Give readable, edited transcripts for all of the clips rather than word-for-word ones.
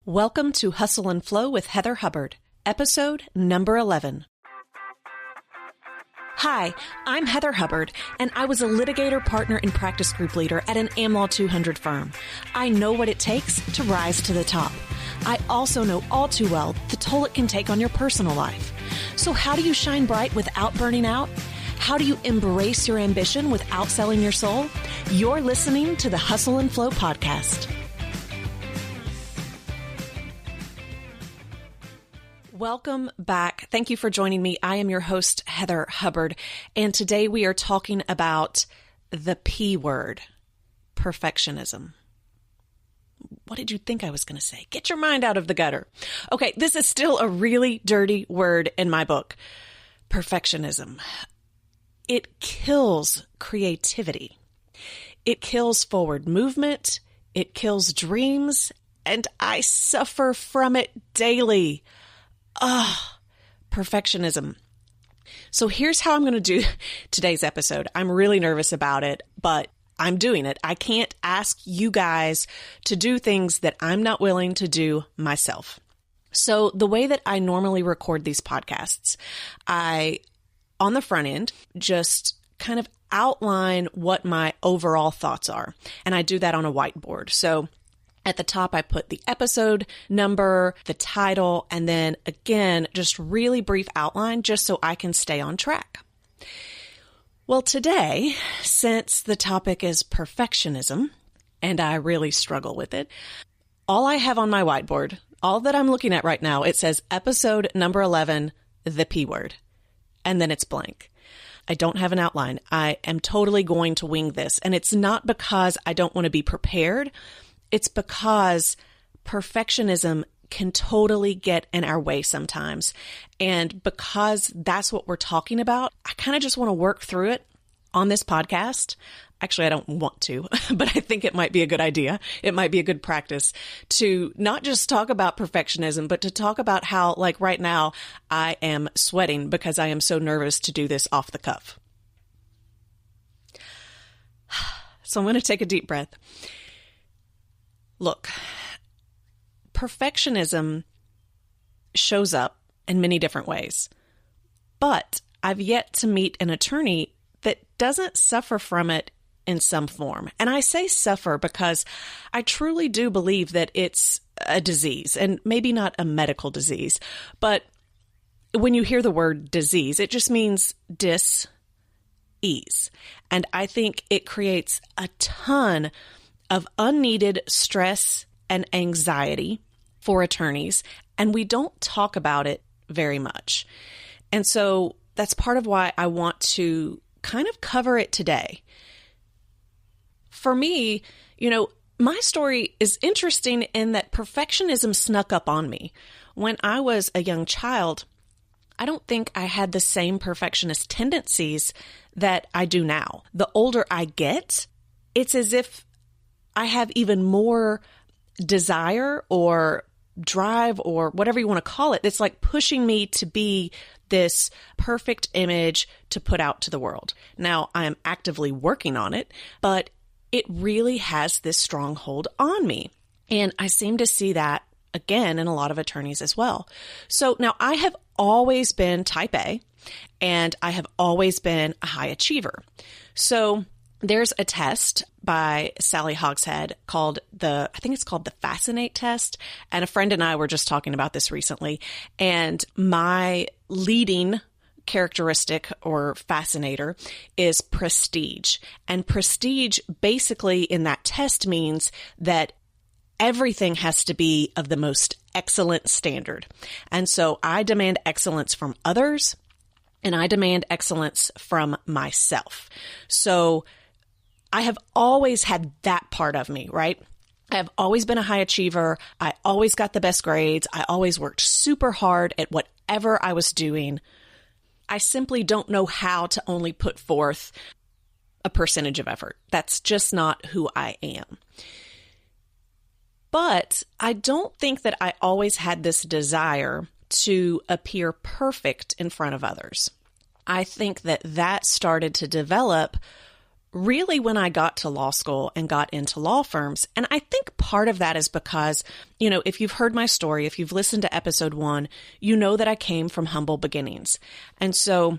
Welcome to Hustle and Flow with Heather Hubbard, episode number 11. Hi, I'm Heather Hubbard, and I was a litigator, partner, and practice group leader at an AmLaw 200 firm. I know what it takes to rise to the top. I also know all too well the toll it can take on your personal life. So how do you shine bright without burning out? How do you embrace your ambition without selling your soul? You're listening to the Hustle and Flow podcast. Welcome back. Thank you for joining me. I am your host, Heather Hubbard, and today we are talking about the P word, perfectionism. What did you think I was going to say? Get your mind out of the gutter. Okay, this is still a really dirty word in my book, perfectionism. It kills creativity. It kills forward movement. It kills dreams, and I suffer from it daily. Perfectionism. So here's how I'm going to do today's episode. I'm really nervous about it, but I'm doing it. I can't ask you guys to do things that I'm not willing to do myself. So the way that I normally record these podcasts, I, on the front end, just kind of outline what my overall thoughts are. And I do that on a whiteboard. So at the top, I put the episode number, the title, and then again, just really brief outline just so I can stay on track. Well, today, since the topic is perfectionism, and I really struggle with it, all I have on my whiteboard, all that I'm looking at right now, it says episode number 11, the P word, and then it's blank. I don't have an outline. I am totally going to wing this, and it's not because I don't want to be prepared. It's because perfectionism can totally get in our way sometimes. And because that's what we're talking about, I kind of just want to work through it on this podcast. Actually, I don't want to, but I think it might be a good idea. It might be a good practice to not just talk about perfectionism, but to talk about how, like right now, I am sweating because I am so nervous to do this off the cuff. So I'm going to take a deep breath. Look, perfectionism shows up in many different ways, but I've yet to meet an attorney that doesn't suffer from it in some form. And I say suffer because I truly do believe that it's a disease, and maybe not a medical disease, but when you hear the word disease, it just means dis-ease. And I think it creates a ton of unneeded stress and anxiety for attorneys, and we don't talk about it very much. And so that's part of why I want to kind of cover it today. For me, my story is interesting in that perfectionism snuck up on me. When I was a young child, I don't think I had the same perfectionist tendencies that I do now. The older I get, it's as if I have even more desire or drive or whatever you want to call it. It's like pushing me to be this perfect image to put out to the world. Now, I am actively working on it, but it really has this stronghold on me. And I seem to see that again in a lot of attorneys as well. So now I have always been type A, and I have always been a high achiever. So there's a test by Sally Hogshead called I think it's called the Fascinate test. And a friend and I were just talking about this recently. And my leading characteristic or fascinator is prestige. And prestige basically in that test means that everything has to be of the most excellent standard. And so I demand excellence from others, and I demand excellence from myself. So I have always had that part of me, right? I have always been a high achiever. I always got the best grades. I always worked super hard at whatever I was doing. I simply don't know how to only put forth a percentage of effort. That's just not who I am. But I don't think that I always had this desire to appear perfect in front of others. I think that started to develop really when I got to law school and got into law firms. And I think part of that is because, if you've heard my story, if you've listened to episode 1, you know that I came from humble beginnings. And so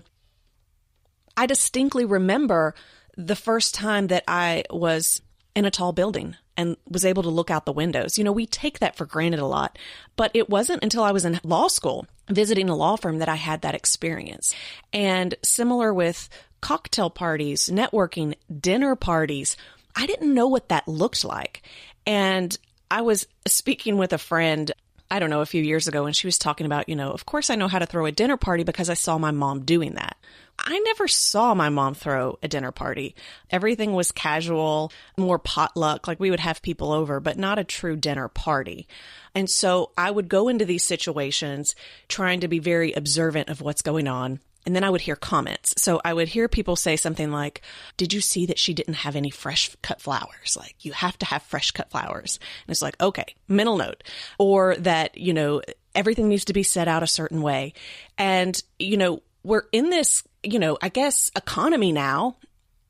I distinctly remember the first time that I was in a tall building and was able to look out the windows. We take that for granted a lot, but it wasn't until I was in law school visiting a law firm that I had that experience. And similar with cocktail parties, networking, dinner parties, I didn't know what that looked like. And I was speaking with a friend, I don't know, a few years ago, and she was talking about, of course I know how to throw a dinner party because I saw my mom doing that. I never saw my mom throw a dinner party. Everything was casual, more potluck, like we would have people over, but not a true dinner party. And so I would go into these situations trying to be very observant of what's going on. And then I would hear comments. So I would hear people say something like, did you see that she didn't have any fresh cut flowers? Like, you have to have fresh cut flowers. And it's like, okay, mental note. Or that, everything needs to be set out a certain way. And, we're in this, I guess, economy now.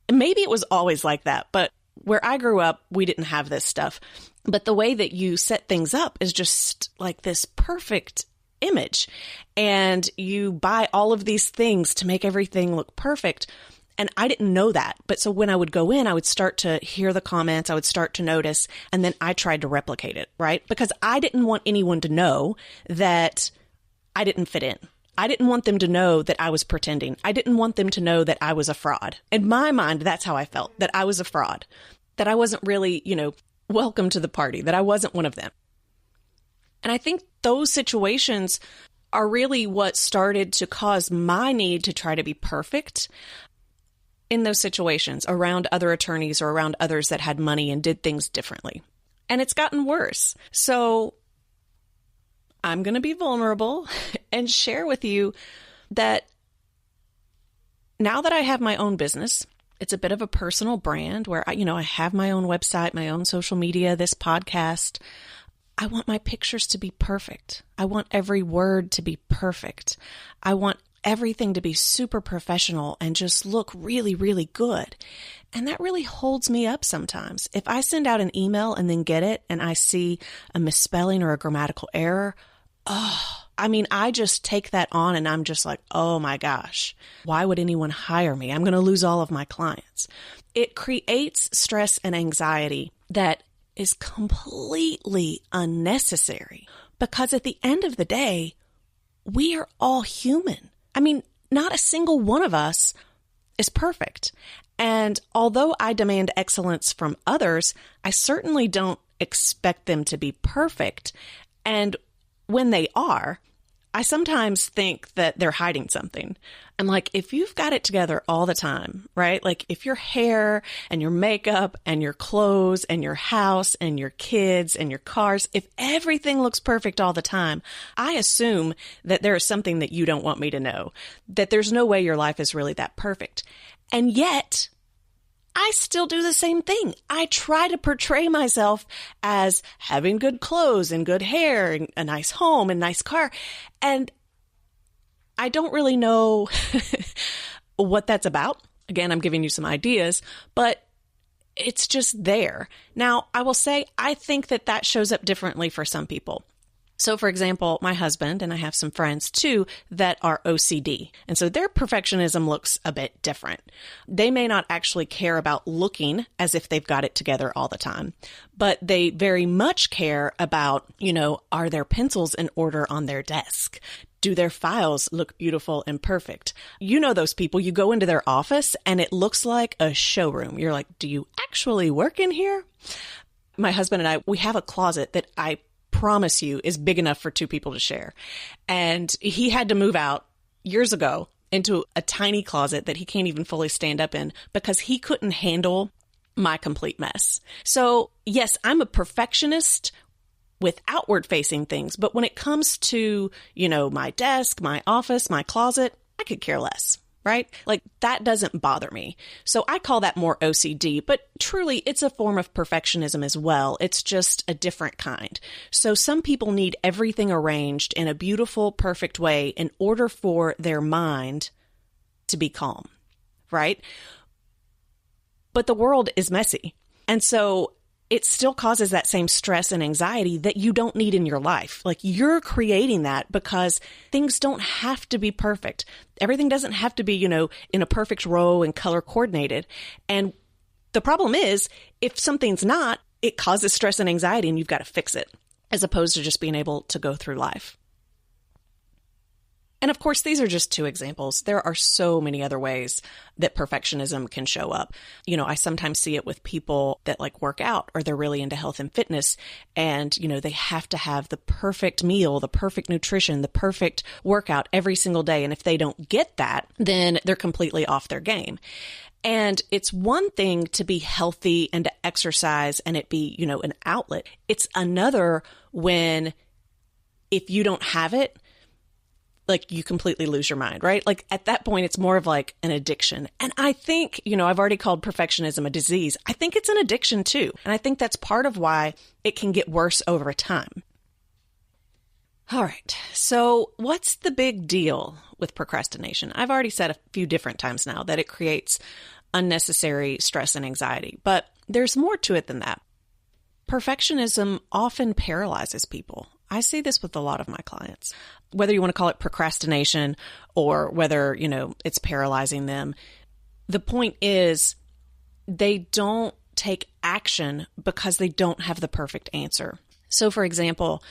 Maybe it was always like that, but where I grew up, we didn't have this stuff. But the way that you set things up is just like this perfect image. And you buy all of these things to make everything look perfect. And I didn't know that. But so when I would go in, I would start to hear the comments, I would start to notice, and then I tried to replicate it, right? Because I didn't want anyone to know that I didn't fit in. I didn't want them to know that I was pretending. I didn't want them to know that I was a fraud. In my mind, that's how I felt, that I was a fraud, that I wasn't really, welcome to the party, that I wasn't one of them. And I think those situations are really what started to cause my need to try to be perfect in those situations around other attorneys or around others that had money and did things differently. And it's gotten worse. So I'm going to be vulnerable and share with you that now that I have my own business, it's a bit of a personal brand where I have my own website, my own social media, this podcast. I want my pictures to be perfect. I want every word to be perfect. I want everything to be super professional and just look really, really good. And that really holds me up sometimes. If I send out an email and then get it and I see a misspelling or a grammatical error, I just take that on and I'm just like, oh my gosh, why would anyone hire me? I'm going to lose all of my clients. It creates stress and anxiety that is completely unnecessary because at the end of the day, we are all human. Not a single one of us is perfect. And although I demand excellence from others, I certainly don't expect them to be perfect. And when they are, I sometimes think that they're hiding something. I'm like, if you've got it together all the time, right? Like if your hair and your makeup and your clothes and your house and your kids and your cars, if everything looks perfect all the time, I assume that there is something that you don't want me to know, that there's no way your life is really that perfect. And yet, I still do the same thing. I try to portray myself as having good clothes and good hair and a nice home and nice car. And I don't really know what that's about. Again, I'm giving you some ideas, but it's just there. Now, I will say, I think that shows up differently for some people. So, for example, my husband, and I have some friends too, that are OCD. And so their perfectionism looks a bit different. They may not actually care about looking as if they've got it together all the time, but they very much care about, are their pencils in order on their desk? Do their files look beautiful and perfect? You know those people, you go into their office and it looks like a showroom. You're like, do you actually work in here? My husband and I, we have a closet that I promise you is big enough for 2 people to share. And he had to move out years ago into a tiny closet that he can't even fully stand up in because he couldn't handle my complete mess. So yes, I'm a perfectionist with outward facing things, but when it comes to, my desk, my office, my closet, I could care less. Right? Like that doesn't bother me. So I call that more OCD, but truly it's a form of perfectionism as well. It's just a different kind. So some people need everything arranged in a beautiful, perfect way in order for their mind to be calm, right? but the world is messy. And so it still causes that same stress and anxiety that you don't need in your life. Like, you're creating that because things don't have to be perfect. Everything doesn't have to be, in a perfect row and color coordinated. And the problem is, if something's not, it causes stress and anxiety and you've got to fix it, as opposed to just being able to go through life. And of course, these are just two examples. There are so many other ways that perfectionism can show up. I sometimes see it with people that work out, or they're really into health and fitness, and, they have to have the perfect meal, the perfect nutrition, the perfect workout every single day. And if they don't get that, then they're completely off their game. And it's one thing to be healthy and to exercise and it be, an outlet. It's another when, if you don't have it, you completely lose your mind, right? At that point, it's more of an addiction. And I think, I've already called perfectionism a disease. I think it's an addiction too. And I think that's part of why it can get worse over time. All right. So what's the big deal with procrastination? I've already said a few different times now that it creates unnecessary stress and anxiety, but there's more to it than that. Perfectionism often paralyzes people. I see this with a lot of my clients, whether you want to call it procrastination or whether, it's paralyzing them. The point is, they don't take action because they don't have the perfect answer. So for example,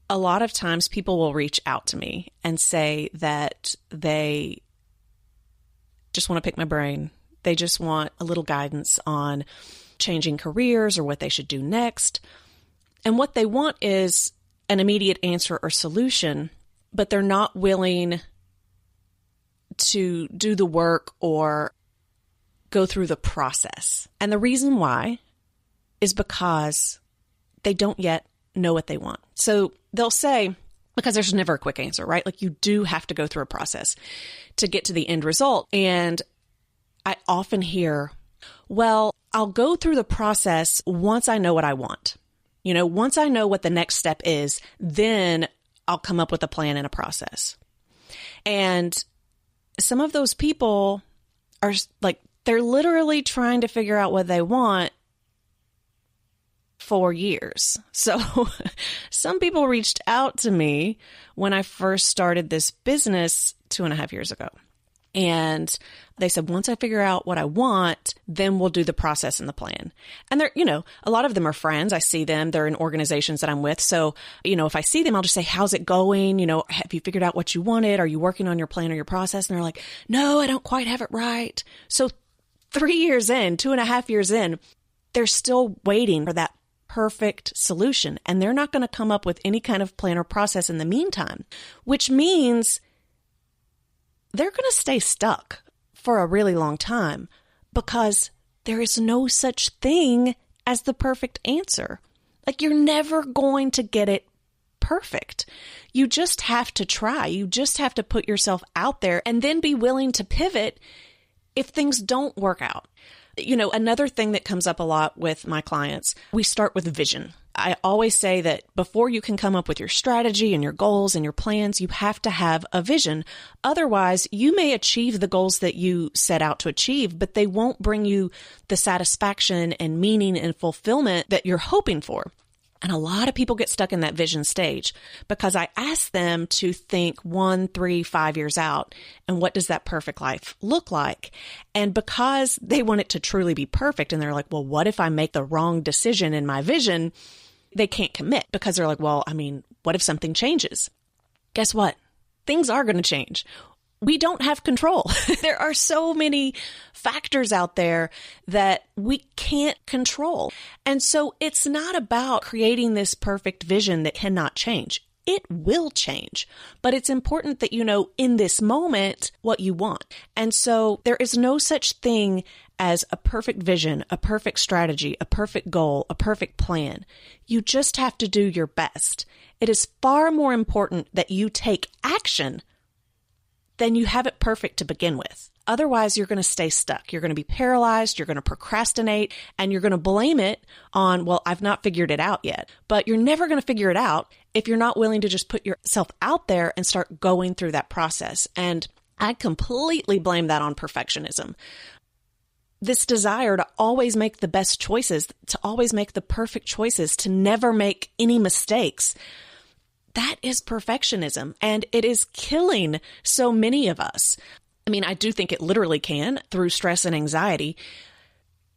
a lot of times people will reach out to me and say that they just want to pick my brain. They just want a little guidance on changing careers or what they should do next. And what they want is an immediate answer or solution, but they're not willing to do the work or go through the process. And the reason why is because they don't yet know what they want. So they'll say, because there's never a quick answer, right? You do have to go through a process to get to the end result. And I often hear, well, I'll go through the process once I know what I want. Once I know what the next step is, then I'll come up with a plan and a process. And some of those people are they're literally trying to figure out what they want for years. So some people reached out to me when I first started this business 2.5 years ago. And they said, once I figure out what I want, then we'll do the process and the plan. And they're, a lot of them are friends. I see them. They're in organizations that I'm with. So, if I see them, I'll just say, how's it going? Have you figured out what you wanted? Are you working on your plan or your process? And they're like, no, I don't quite have it right. So 3 years in, 2.5 years in, they're still waiting for that perfect solution. And they're not going to come up with any kind of plan or process in the meantime, which means they're going to stay stuck for a really long time because there is no such thing as the perfect answer. You're never going to get it perfect. You just have to try. You just have to put yourself out there and then be willing to pivot if things don't work out. Another thing that comes up a lot with my clients, we start with vision. I always say that before you can come up with your strategy and your goals and your plans, you have to have a vision. Otherwise, you may achieve the goals that you set out to achieve, but they won't bring you the satisfaction and meaning and fulfillment that you're hoping for. And a lot of people get stuck in that vision stage because I ask them to think 1, 3, 5 years out. And what does that perfect life look like? And because they want it to truly be perfect, and they're like, well, what if I make the wrong decision in my vision? They can't commit because they're like, well, what if something changes? Guess what? Things are going to change. We don't have control. There are so many factors out there that we can't control. And so it's not about creating this perfect vision that cannot change. It will change, but it's important that you know in this moment what you want. And so there is no such thing as a perfect vision, a perfect strategy, a perfect goal, a perfect plan. You just have to do your best. It is far more important that you take action then you have it perfect to begin with. Otherwise, you're going to stay stuck. You're going to be paralyzed. You're going to procrastinate, and you're going to blame it on, well, I've not figured it out yet. But you're never going to figure it out if you're not willing to just put yourself out there and start going through that process. And I completely blame that on perfectionism. this desire to always make the best choices, to always make the perfect choices, to never make any mistakes. That is perfectionism, and it is killing so many of us. I mean, I do think it literally can through stress and anxiety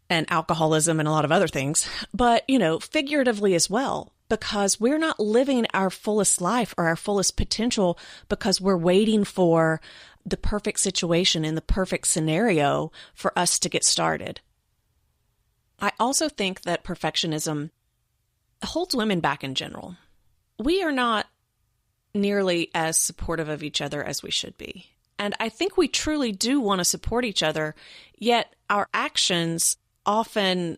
and alcoholism and a lot of other things, but, figuratively as well, because we're not living our fullest life or our fullest potential because we're waiting for the perfect situation and the perfect scenario for us to get started. I also think that perfectionism holds women back in general. We are not nearly as supportive of each other as we should be. And I think we truly do want to support each other, yet our actions often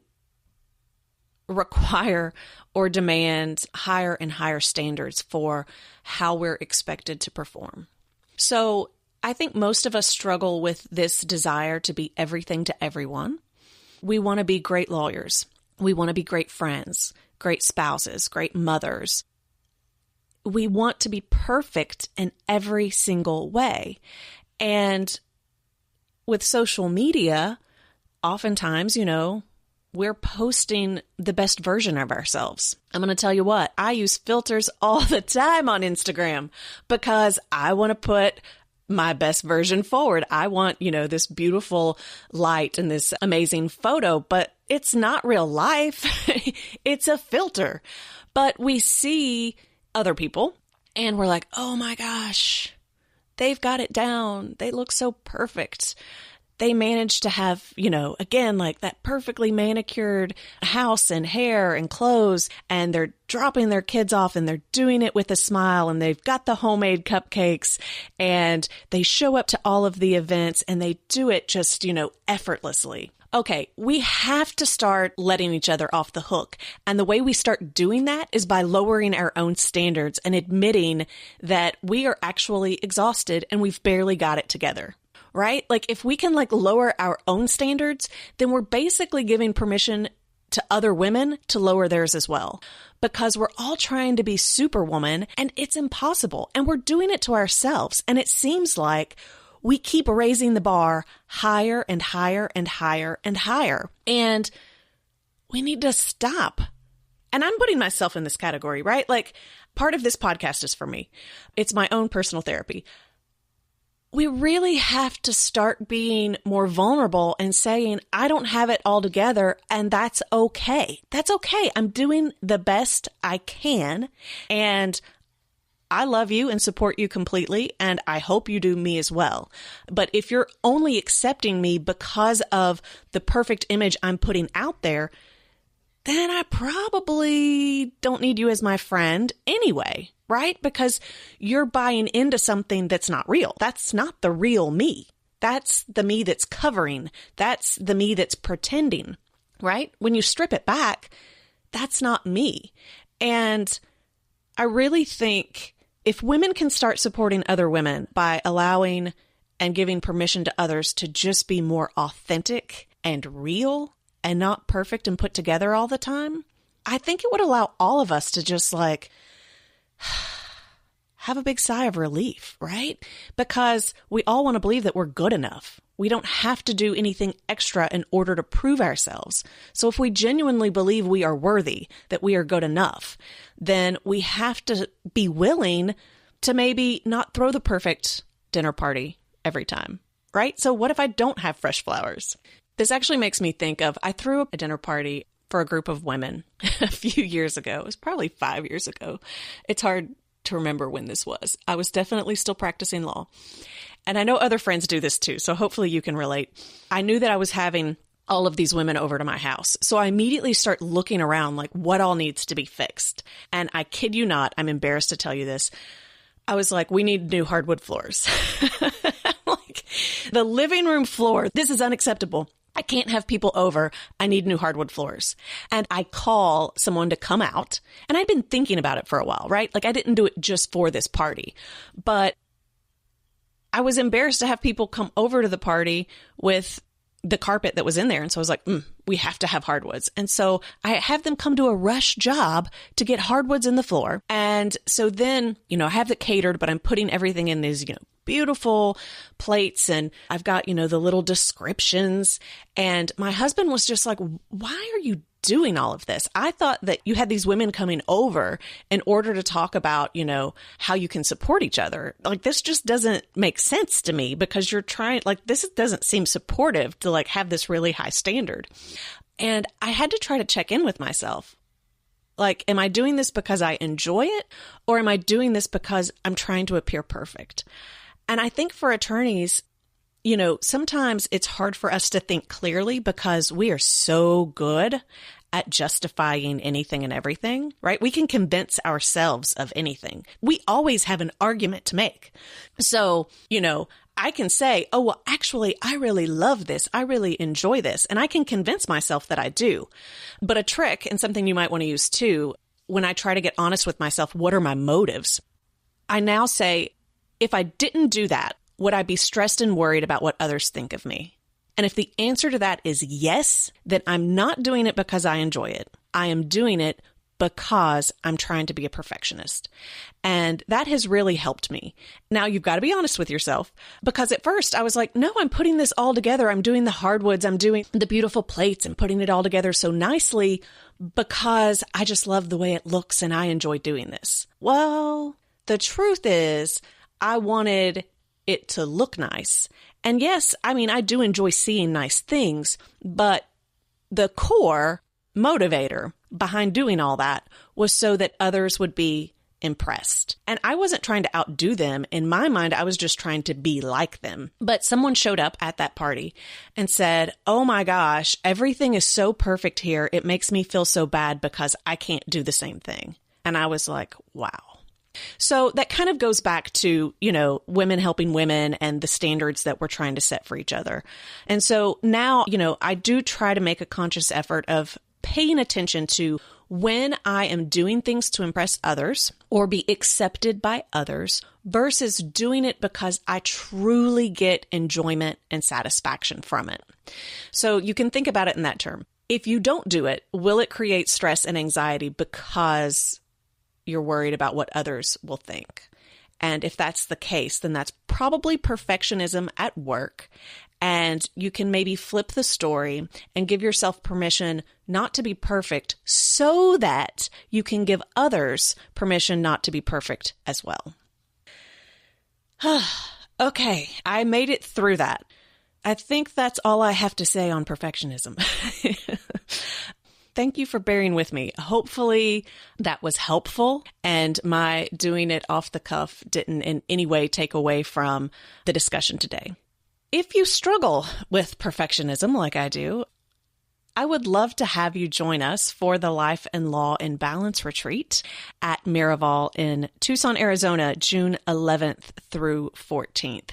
require or demand higher and higher standards for how we're expected to perform. So I think most of us struggle with this desire to be everything to everyone. We want to be great lawyers. We want to be great friends, great spouses, great mothers. We want to be perfect in every single way. And with social media, oftentimes, we're posting the best version of ourselves. I'm going to tell you what, I use filters all the time on Instagram because I want to put my best version forward. I want, this beautiful light and this amazing photo, but it's not real life. It's a filter. But we see other people and we're like, oh my gosh, they've got it down. They look so perfect. They managed to have, again, like that perfectly manicured house and hair and clothes, and they're dropping their kids off and they're doing it with a smile, and they've got the homemade cupcakes, and they show up to all of the events and they do it just, effortlessly. Okay, we have to start letting each other off the hook. And the way we start doing that is by lowering our own standards and admitting that we are actually exhausted and we've barely got it together. Right? Like if we can lower our own standards, then we're basically giving permission to other women to lower theirs as well, because we're all trying to be superwoman and it's impossible. And we're doing it to ourselves. And it seems like we keep raising the bar higher and higher and higher and higher. And we need to stop. And I'm putting myself in this category, right? Like part of this podcast is for me. It's my own personal therapy. We really have to start being more vulnerable and saying, I don't have it all together, and that's okay. That's okay. I'm doing the best I can, and I love you and support you completely, and I hope you do me as well. But if you're only accepting me because of the perfect image I'm putting out there, then I probably don't need you as my friend anyway, right? Because you're buying into something that's not real. That's not the real me. That's the me that's covering. That's the me that's pretending, right? When you strip it back, that's not me. And I really think if women can start supporting other women by allowing and giving permission to others to just be more authentic and real and not perfect and put together all the time, I think it would allow all of us to just have a big sigh of relief, right? Because we all want to believe that we're good enough. We don't have to do anything extra in order to prove ourselves. So if we genuinely believe we are worthy, that we are good enough, then we have to be willing to maybe not throw the perfect dinner party every time, right? So what if I don't have fresh flowers? This actually makes me think of, I threw a dinner party for a group of women a few years ago. It was probably 5 years ago. It's hard to remember when this was. I was definitely still practicing law. And I know other friends do this too, so hopefully you can relate. I knew that I was having all of these women over to my house. So I immediately start looking around like what all needs to be fixed. And I kid you not, I'm embarrassed to tell you this. I was like, we need new hardwood floors. Like the living room floor, this is unacceptable. I can't have people over. I need new hardwood floors. And I call someone to come out. And I'd been thinking about it for a while, right? Like I didn't do it just for this party, but I was embarrassed to have people come over to the party with the carpet that was in there. And so I was like, we have to have hardwoods. And so I have them come to a rush job to get hardwoods in the floor. And so then, I have it catered, but I'm putting everything in these, beautiful plates, and I've got, the little descriptions. And my husband was just like, why are you doing all of this? I thought that you had these women coming over in order to talk about, how you can support each other. Like, this just doesn't make sense to me, because you're trying, this doesn't seem supportive to have this really high standard. And I had to try to check in with myself. Am I doing this because I enjoy it, or am I doing this because I'm trying to appear perfect? And I think for attorneys, sometimes it's hard for us to think clearly because we are so good at justifying anything and everything, right? We can convince ourselves of anything. We always have an argument to make. So, I can say, oh, well, actually, I really love this. I really enjoy this. And I can convince myself that I do. But a trick, and something you might want to use too, when I try to get honest with myself, what are my motives? I now say, if I didn't do that, would I be stressed and worried about what others think of me? And if the answer to that is yes, then I'm not doing it because I enjoy it. I am doing it because I'm trying to be a perfectionist. And that has really helped me. Now, you've got to be honest with yourself, because at first I was like, no, I'm putting this all together. I'm doing the hardwoods. I'm doing the beautiful plates and putting it all together so nicely because I just love the way it looks and I enjoy doing this. Well, the truth is, I wanted it to look nice. And yes, I do enjoy seeing nice things, but the core motivator behind doing all that was so that others would be impressed. And I wasn't trying to outdo them. In my mind, I was just trying to be like them. But someone showed up at that party and said, oh my gosh, everything is so perfect here. It makes me feel so bad because I can't do the same thing. And I was like, wow. So that kind of goes back to, women helping women and the standards that we're trying to set for each other. And so now, I do try to make a conscious effort of paying attention to when I am doing things to impress others or be accepted by others versus doing it because I truly get enjoyment and satisfaction from it. So you can think about it in that term. If you don't do it, will it create stress and anxiety because you're worried about what others will think? And if that's the case, then that's probably perfectionism at work. And you can maybe flip the story and give yourself permission not to be perfect so that you can give others permission not to be perfect as well. Okay, I made it through that. I think that's all I have to say on perfectionism. Thank you for bearing with me. Hopefully that was helpful, and my doing it off the cuff didn't in any way take away from the discussion today. If you struggle with perfectionism like I do, I would love to have you join us for the Life and Law in Balance retreat at Miraval in Tucson, Arizona, June 11th through 14th.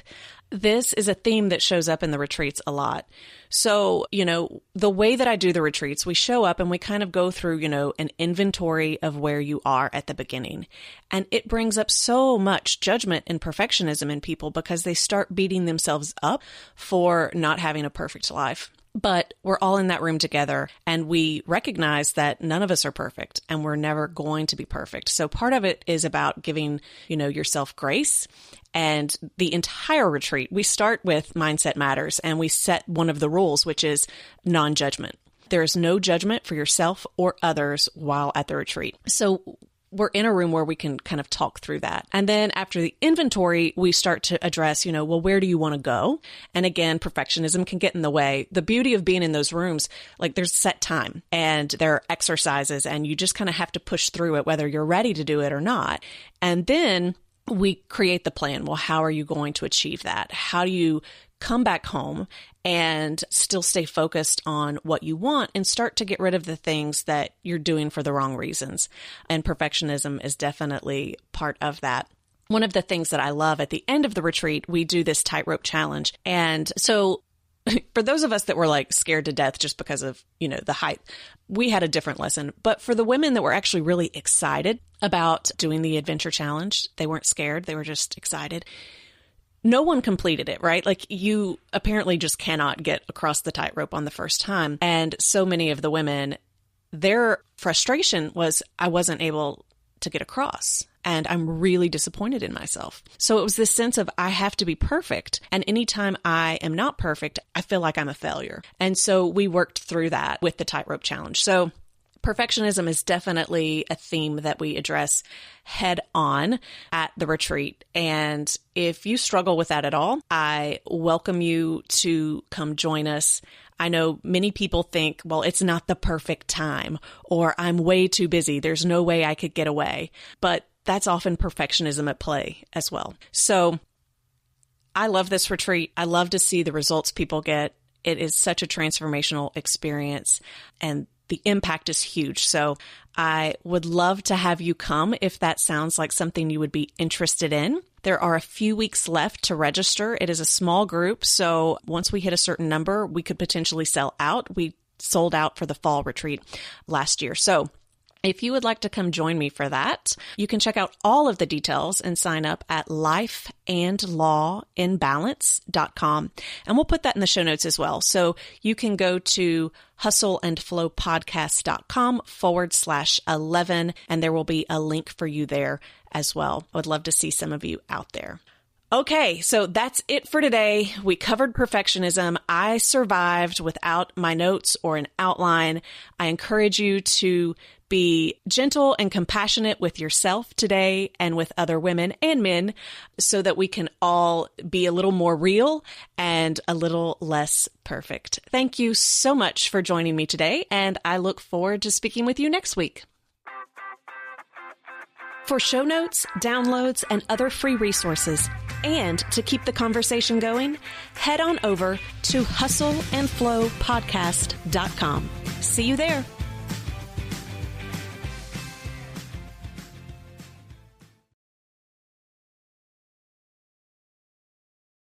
This is a theme that shows up in the retreats a lot. So, the way that I do the retreats, we show up and we kind of go through, an inventory of where you are at the beginning. And it brings up so much judgment and perfectionism in people because they start beating themselves up for not having a perfect life. But we're all in that room together and we recognize that none of us are perfect and we're never going to be perfect. So part of it is about giving, yourself grace. And the entire retreat, we start with Mindset Matters and we set one of the rules, which is non-judgment. There is no judgment for yourself or others while at the retreat. So we're in a room where we can kind of talk through that. And then after the inventory, we start to address, where do you want to go? And again, perfectionism can get in the way. The beauty of being in those rooms, there's set time and there are exercises and you just kind of have to push through it, whether you're ready to do it or not. And then we create the plan. Well, how are you going to achieve that? How do you come back home and still stay focused on what you want and start to get rid of the things that you're doing for the wrong reasons? And perfectionism is definitely part of that. One of the things that I love at the end of the retreat, we do this tightrope challenge. And so for those of us that were scared to death just because of, the height, we had a different lesson. But for the women that were actually really excited about doing the adventure challenge, they weren't scared. They were just excited. no one completed it, right? Like you apparently just cannot get across the tightrope on the first time. And so many of the women, their frustration was I wasn't able to get across. And I'm really disappointed in myself. So it was this sense of I have to be perfect. And anytime I am not perfect, I feel like I'm a failure. And so we worked through that with the tightrope challenge. So perfectionism is definitely a theme that we address head on at the retreat. And if you struggle with that at all, I welcome you to come join us. I know many people think, well, it's not the perfect time, or I'm way too busy. There's no way I could get away. But that's often perfectionism at play as well. So I love this retreat. I love to see the results people get. It is such a transformational experience, and the impact is huge. So I would love to have you come if that sounds like something you would be interested in. There are a few weeks left to register. It is a small group, so once we hit a certain number, we could potentially sell out. We sold out for the fall retreat last year. So if you would like to come join me for that, you can check out all of the details and sign up at lifeandlawinbalance.com. And we'll put that in the show notes as well. So you can go to hustleandflowpodcast.com/11, and there will be a link for you there as well. I would love to see some of you out there. Okay, so that's it for today. We covered perfectionism. I survived without my notes or an outline. I encourage you to be gentle and compassionate with yourself today and with other women and men so that we can all be a little more real and a little less perfect. Thank you so much for joining me today, and I look forward to speaking with you next week. For show notes, downloads, and other free resources, and to keep the conversation going, head on over to hustleandflowpodcast.com. See you there.